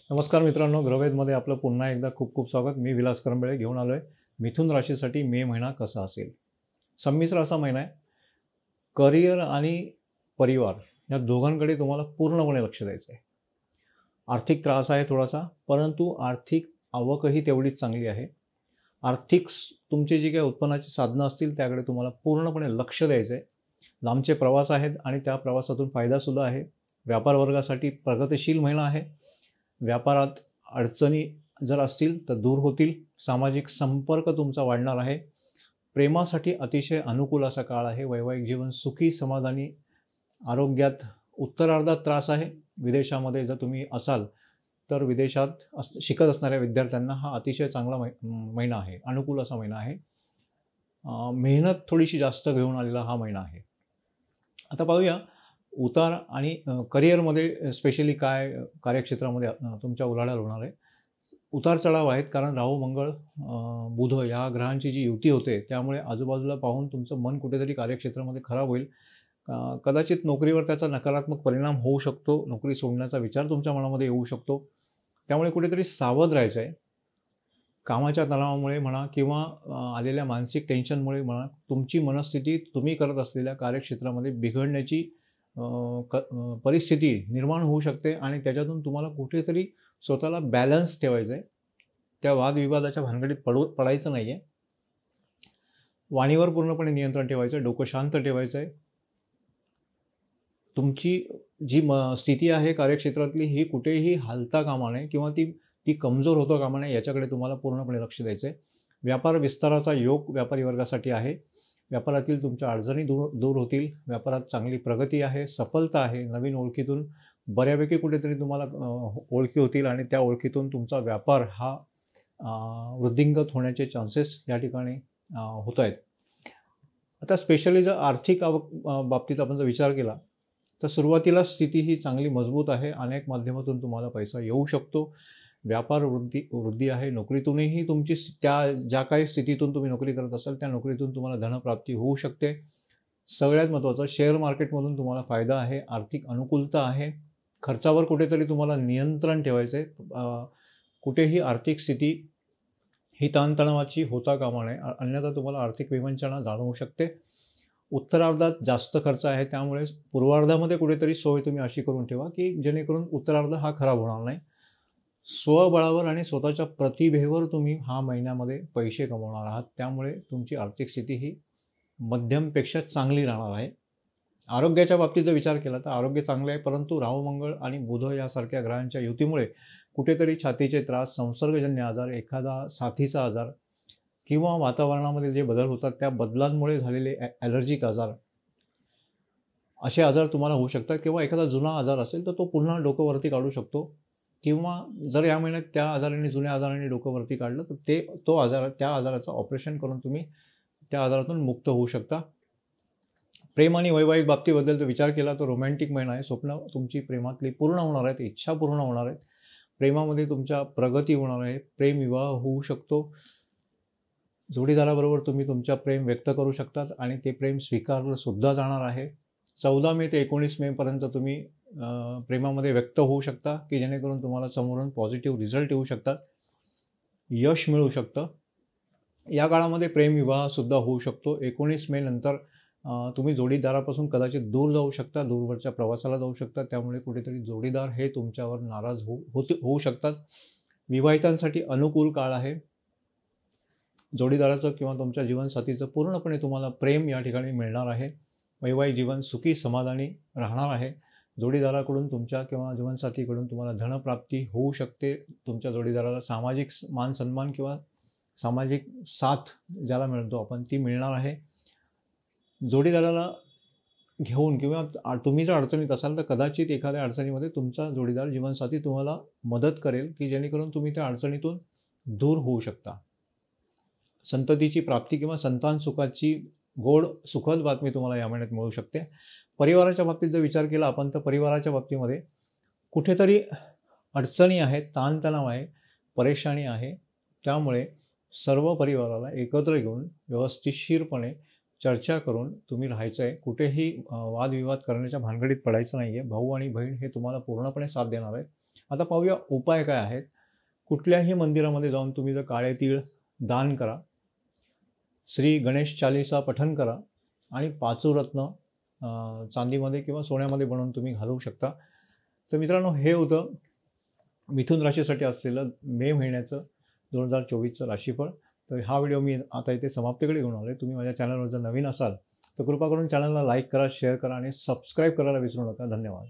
नमस्कार मित्रांनो, ग्रहवेदमध्ये आपलं पुन्हा एकदा खूप खूप स्वागत. मी विलास करंबळे घेऊन आलोय मिथुन राशीसाठी मे महिना कसा असेल. संमिश्र असा महिना आहे. करिअर आणि परिवार या दोघांकडे तुम्हाला पूर्णपणे लक्ष द्यायचं आहे. आर्थिक त्रास आहे थोडासा, परंतु आर्थिक आवकही तेवढीच चांगली आहे. आर्थिक तुमची जी काही उत्पन्नाची साधनं असतील त्याकडे तुम्हाला पूर्णपणे लक्ष द्यायचं आहे. लांबचे प्रवास आहेत आणि त्या प्रवासातून फायदासुद्धा आहे. व्यापार वर्गासाठी प्रगतिशील महिना आहे. व्यापारात अडचणी जर असतील तर दूर होतील. सामाजिक संपर्क तुमचा वाढणार आहे. प्रेमासाठी अतिशय अनुकूल असा काळ आहे. वैवाहिक जीवन सुखी समाधानी. आरोग्यात उत्तरार्धात त्रास आहे. विदेशामध्ये जर तुम्ही असाल तर विदेशात शिकत असणाऱ्या विद्यार्थ्यांना हा अतिशय चांगला महिना आहे. अनुकूल असा महिना आहे. मेहनत थोडीशी जास्त घेऊन आलेला हा महिना आहे. आता पाहूया उतार आणि करिअरमध्ये स्पेशली काय कार्यक्षेत्रामध्ये तुमच्या उलाढाल होणार आहे. उतार चढाव आहेत, कारण राहू मंगळ बुध या ग्रहांची जी युती होते त्यामुळे आजूबाजूला पाहून तुमचं मन कुठेतरी कार्यक्षेत्रामध्ये खराब होईल. कदाचित नोकरीवर त्याचा नकारात्मक परिणाम होऊ शकतो. नोकरी सोडण्याचा विचार तुमच्या मनामध्ये येऊ शकतो. त्यामुळे कुठेतरी सावध राहायचं आहे. कामाच्या तणावामुळे म्हणा किंवा आलेल्या मानसिक टेन्शनमुळे म्हणा तुमची मनस्थिती तुम्ही करत असलेल्या कार्यक्षेत्रामध्ये बिघडण्याची परिस्थिती निर्माण होऊ शकते आणि त्याच्यातून तुम्हाला कुठेतरी स्वतःला बॅलन्स ठेवायचं आहे. त्या वादविवादाच्या भानगडीत पडायचं नाही आहे. वाणीवर पूर्णपणे नियंत्रण ठेवायचं आहे. डोकं शांत ठेवायचं आहे. तुमची जी स्थिती आहे कार्यक्षेत्रातली ही कुठेही हालता कामा नये किंवा ती कमजोर होता कामा नये, याच्याकडे तुम्हाला पूर्णपणे लक्ष द्यायचं आहे. व्यापार विस्ताराचा योग व्यापारी वर्गासाठी आहे. व्यापारातील तुमच्या अडचणी दूर होतील. व्यापारात चांगली प्रगती आहे, सफलता आहे. नवीन ओळखीतून बऱ्यापैकी कुठेतरी तुम्हाला ओळखी होतील आणि त्या ओळखीतून तुमचा व्यापार हा वृद्धिंगत होण्याचे चान्सेस या ठिकाणी होत आहेत. आता स्पेशली जर आर्थिक बाबतीत आपण जर विचार केला तर सुरुवातीला स्थिती ही चांगली मजबूत आहे. अनेक माध्यमातून तुम्हाला पैसा येऊ शकतो. व्यापार वृद्धी आहे. नोकरीतूनही तुमची ज्या काही स्थितीतून तुम्ही नोकरी करत असाल त्या नोकरीतून तुम्हाला धनप्राप्ती होऊ शकते. सगळ्यात महत्त्वाचं, शेअर मार्केटमधून तुम्हाला फायदा आहे. आर्थिक अनुकूलता आहे. खर्चावर कुठेतरी तुम्हाला नियंत्रण ठेवायचं आहे. कुठेही आर्थिक स्थिती ही ताणतणावाची होता कामा नये, अन्यथा तुम्हाला आर्थिक विवंचना जाणवू शकते. उत्तरार्धात जास्त खर्च आहे, त्यामुळे पूर्वार्धामध्ये कुठेतरी सोय तुम्ही अशी करून ठेवा की जेणेकरून उत्तरार्ध हा खराब होणार नाही. स्वबळावर आणि स्वतःच्या प्रतिभेवर तुम्ही हा महिन्यामध्ये पैसे कमवणार आहात. त्यामुळे तुमची आर्थिक स्थिती ही मध्यमपेक्षा चांगली राहणार आहे. आरोग्याच्या बाबतीत जर विचार केला तर आरोग्य चांगले आहे, परंतु राहू मंगळ आणि बुध यासारख्या ग्रहांच्या युतीमुळे कुठेतरी छातीचे त्रास, संसर्गजन्य आजार, एखादा साथीचा आजार किंवा वातावरणामध्ये जे बदल होतात त्या बदलांमुळे झालेले ॲलर्जिक आजार, असे आजार तुम्हाला होऊ शकतात. किंवा एखादा जुना आजार असेल तर तो पुन्हा डोकं वरती काढू शकतो. किंवा जर या महिन्यात त्या आजाराने, जुन्या आजाराने डोकं वरती काढलं तर त्या आजाराचं ऑपरेशन करून तुम्ही त्या आजारातून मुक्त होऊ शकता. प्रेम आणि वैवाहिक बाबतीबद्दल जर विचार केला तर रोमॅन्टिक महिना आहे. स्वप्न तुमची प्रेमातली पूर्ण होणार आहेत. इच्छा पूर्ण होणार आहेत. प्रेमामध्ये तुमच्या प्रगती होणार आहे. प्रेम विवाह होऊ शकतो. जोडीदाराबरोबर तुम्ही तुमच्या प्रेम व्यक्त करू शकतात आणि ते प्रेम स्वीकारलं सुद्धा जाणार आहे. 14 मे ते 19 मे पर्यंत तुम्ही प्रेमामध्ये व्यक्त होऊ शकता की जेणेकरून तुम्हाला समोरून पॉझिटिव्ह रिझल्ट येऊ शकतात. यश मिळू शकतं. या काळामध्ये प्रेमविवाहसुद्धा होऊ शकतो. 19 मे नंतर तुम्ही जोडीदारापासून कदाचित दूर जाऊ शकता, दूरवरच्या प्रवासाला जाऊ शकता. त्यामुळे कुठेतरी जोडीदार हे तुमच्यावर नाराज होऊ शकतात. विवाहितांसाठी अनुकूल काळ आहे. जोडीदाराचं किंवा तुमच्या जीवनसाथीचं पूर्णपणे तुम्हाला प्रेम या ठिकाणी मिळणार आहे. वैवाहिक जीवन सुखी समाधानी राहणार आहे. जोडीदाराकडून तुमच्या किंवा जीवनसाथीकडून तुम्हाला धनप्राप्ती होऊ शकते. तुमच्या जोडीदाराला सामाजिक मान सन्मान किंवा सामाजिक साथ ज्याला म्हणतो आपण ती मिळणार आहे. जोडीदाराला घेऊन किंवा तुम्ही जर अडचणीत असाल तर कदाचित एखाद्या अडचणीमध्ये तुमचा जोडीदार जीवनसाथी तुम्हाला मदत करेल की जेणेकरून तुम्ही त्या अडचणीतून दूर होऊ शकता. संततीची प्राप्ती किंवा संतान सुखाची गोड सुखद बातमी तुम्हाला या महिन्यात मिळू शकते. परिवाराच्या बाबतीत जर विचार केला आपण तर परिवाराच्या बाबतीमध्ये कुठेतरी अडचणी आहेत, ताणतणाव आहे, परेशानी आहे. त्यामुळे सर्व परिवाराला एकत्र घेऊन व्यवस्थितशीरपणे चर्चा करून तुम्ही राहायचं आहे. कुठेही वादविवाद करण्याच्या भानगडीत पडायचं नाही आहे. भाऊ आणि बहीण हे तुम्हाला पूर्णपणे साथ देणार आहेत. आता पाहूया उपाय काय आहेत. कुठल्याही मंदिरामध्ये जाऊन तुम्ही जर काळे तीळ दान करा, श्री गणेश चालीसा पठण करा आणि पाचूरत्न चांदीमध्ये किंवा सोन्यामध्ये बनवून तुम्ही घालवू शकता. तर मित्रांनो, हे होतं मिथुन राशीसाठी असलेलं मे महिन्याचं 2024चं राशीफळ. तर हा व्हिडिओ मी आता इथे समाप्तीकडे घेऊन आलो आहे. तुम्ही माझ्या चॅनलवर जर नवीन असाल तर कृपा करून चॅनलला लाईक करा, शेअर करा आणि सबस्क्राईब करायला विसरू नका. धन्यवाद.